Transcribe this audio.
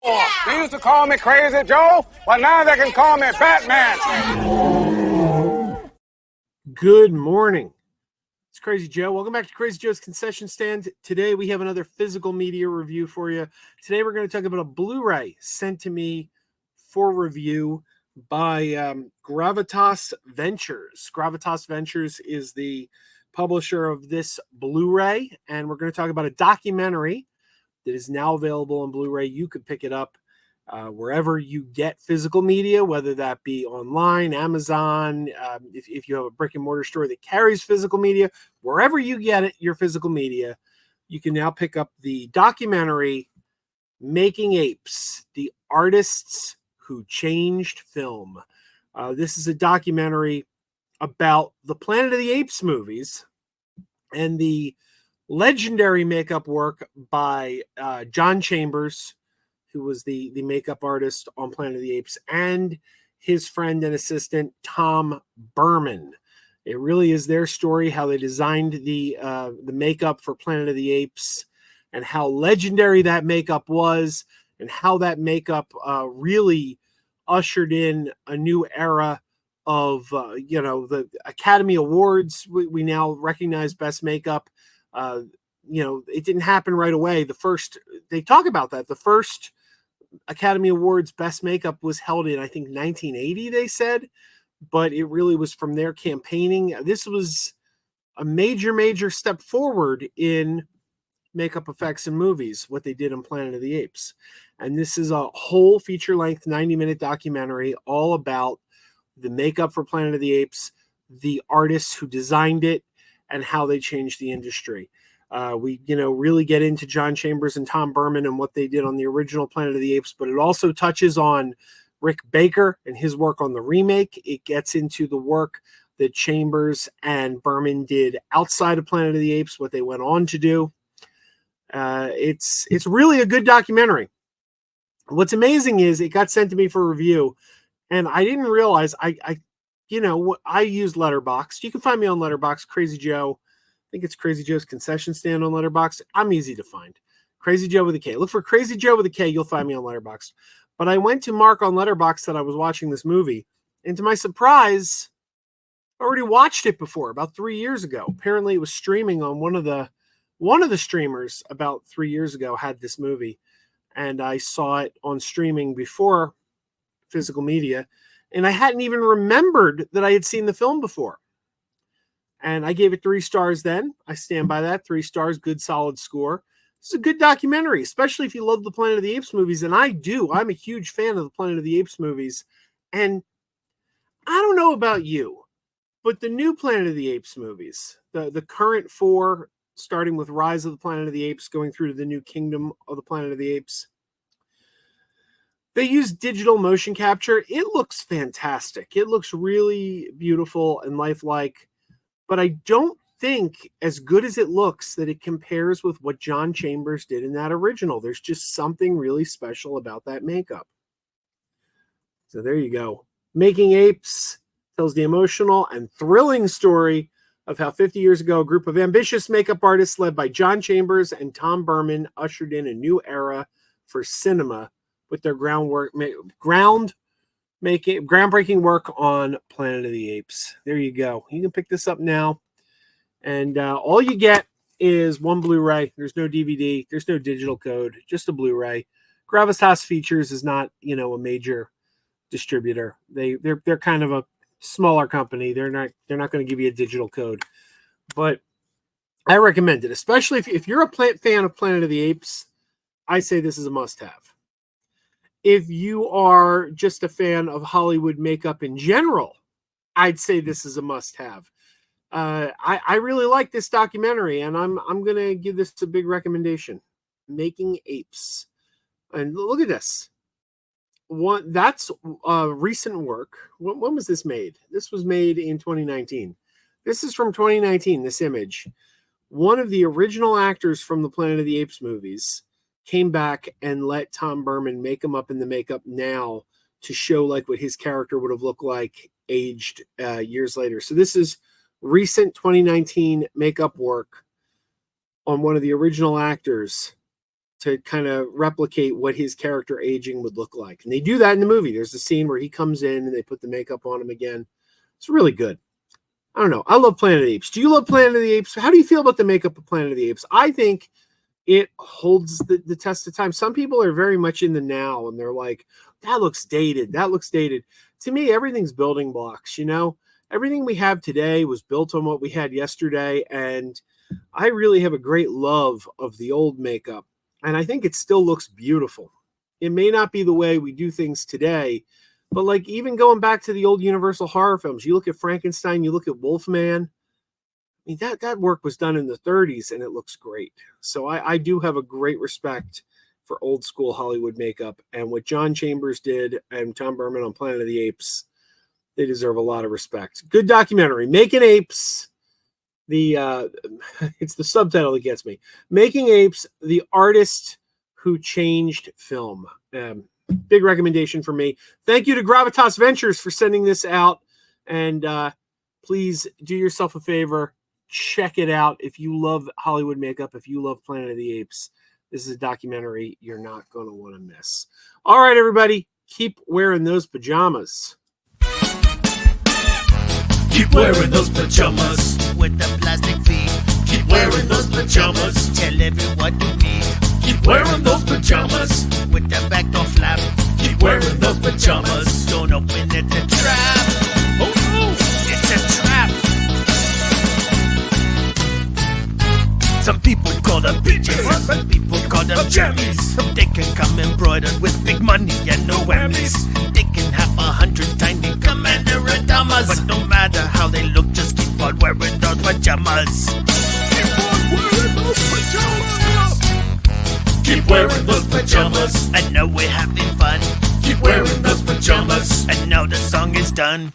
They used to call me Crazy Joe, but now they can call me Batman. Good morning. It's Crazy Joe. Welcome back to Crazy Joe's Concession Stand. Today we have another physical media review for you. Today we're going to talk about a Blu-ray sent to me for review by Gravitas Ventures. Gravitas Ventures is the publisher of this Blu-ray, and we're going to talk about a documentary that is now available on Blu-ray. You could pick it up wherever you get physical media, whether that be online, Amazon, if you have a brick and mortar store that carries physical media, wherever you get it, your physical media, you can now pick up the documentary Making Apes, the Artists Who Changed Film. This is a documentary about the Planet of the Apes movies and the legendary makeup work by John Chambers, who was the makeup artist on Planet of the Apes, and his friend and assistant, Tom Burman. It really is their story, how they designed the makeup for Planet of the Apes, and how legendary that makeup was, and how that makeup really ushered in a new era of, the Academy Awards. We now recognize Best Makeup. It didn't happen right away. They talk about that. The first Academy Awards Best Makeup was held in, I think, 1980, they said, but it really was from their campaigning. This was a major, major step forward in makeup effects in movies, what they did on Planet of the Apes. And this is a whole feature-length 90-minute documentary all about the makeup for Planet of the Apes, the artists who designed it, and how they changed the industry. We really get into John Chambers and Tom Burman and what they did on the original Planet of the Apes, but it also touches on Rick Baker and his work on the remake. It gets into the work that Chambers and Burman did outside of Planet of the Apes, what they went on to do. It's really a good documentary. What's amazing is it got sent to me for review, and I didn't realize I use Letterboxd. You can find me on Letterboxd, Crazy Joe. I think it's Crazy Joe's Concession Stand on Letterboxd. I'm easy to find. Crazy Joe with a K. Look for Crazy Joe with a K. You'll find me on Letterboxd. But I went to mark on Letterboxd that I was watching this movie, and to my surprise, I already watched it before, about 3 years ago. Apparently, it was streaming on one of the streamers about 3 years ago had this movie, and I saw it on streaming before physical media, and I hadn't even remembered that I had seen the film before. And I gave it 3 stars then. I stand by that. 3 stars, good, solid score. It's a good documentary, especially if you love the Planet of the Apes movies. And I do. I'm a huge fan of the Planet of the Apes movies. And I don't know about you, but the new Planet of the Apes movies, the current 4, starting with Rise of the Planet of the Apes, going through to the new Kingdom of the Planet of the Apes, they use digital motion capture. It looks fantastic. It looks really beautiful and lifelike. But I don't think, as good as it looks, that it compares with what John Chambers did in that original. There's just something really special about that makeup. So there you go. Making Apes tells the emotional and thrilling story of how 50 years ago, a group of ambitious makeup artists led by John Chambers and Tom Burman ushered in a new era for cinema with their groundbreaking work on Planet of the Apes. There you go. You can pick this up now. And all you get is one Blu-ray. There's no DVD. There's no digital code. Just a Blu-ray. Gravitas Features is not, a major distributor. They're kind of a smaller company. They're not going to give you a digital code. But I recommend it, especially if you're a fan of Planet of the Apes. I say this is a must-have. If you are just a fan of Hollywood makeup in general, I'd say this is a must-have. I really like this documentary, and I'm going to give this a big recommendation. Making Apes. And look at this. That's recent work. When was this made? This was made in 2019. This is from 2019, this image. One of the original actors from the Planet of the Apes movies came back and let Tom Burman make him up in the makeup now to show like what his character would have looked like aged years later. So this is recent 2019 makeup work on one of the original actors to kind of replicate what his character aging would look like. And they do that in the movie. There's a scene where he comes in and they put the makeup on him again. It's really good. I don't know. I love Planet of the Apes. Do you love Planet of the Apes? How do you feel about the makeup of Planet of the Apes? I think it holds the test of time. Some people are very much in the now and they're like, that looks dated. That looks dated. To me, everything's building blocks, you know? Everything we have today was built on what we had yesterday. And I really have a great love of the old makeup. And I think it still looks beautiful. It may not be the way we do things today, but like even going back to the old Universal horror films, you look at Frankenstein, you look at Wolfman. I mean, that work was done in the 30s and it looks great. So I do have a great respect for old school Hollywood makeup. And what John Chambers did and Tom Burman on Planet of the Apes, they deserve a lot of respect. Good documentary. Making Apes. It's the subtitle that gets me. Making Apes, the artist who changed film. Big recommendation for me. Thank you to Gravitas Ventures for sending this out. And please do yourself a favor. Check it out. If you love Hollywood makeup, if you love Planet of the Apes, this is a documentary you're not going to want to miss. All right, everybody. Keep wearing those pajamas. Keep wearing those pajamas with the plastic feet. Keep wearing those pajamas. Tell everyone you meet. Keep wearing those pajamas with the back door flap. Keep wearing those pajamas. Don't open it, it's a trap. Oh no, it's a trap. Some people call them PJs, some people call them jammies. They can come embroidered with big money and no whammies. They can have 100 tiny commander adamas, but no matter how they look, just keep on wearing those pajamas. Keep on wearing those pajamas. Keep wearing those pajamas. I know we're having fun. Keep wearing those pajamas. And now the song is done.